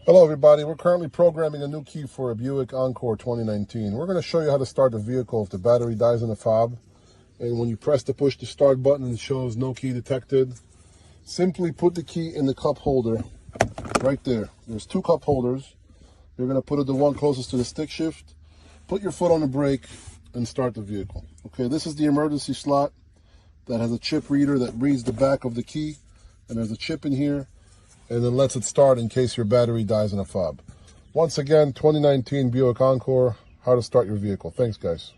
Hello everybody, we're currently programming a new key for a Buick Encore 2019. We're going to show you how to start the vehicle if the battery dies in the fob. And when you press the push to start button and it shows no key detected, simply put the key in the cup holder right there. There's two cup holders. You're going to put it the one closest to the stick shift, put your foot on the brake and start the vehicle. Okay, this is the emergency slot that has a chip reader that reads the back of the key, and there's a chip in here and then lets it start in case your battery dies in a fob. Once again, 2019 Buick Encore, how to start your vehicle. Thanks, guys.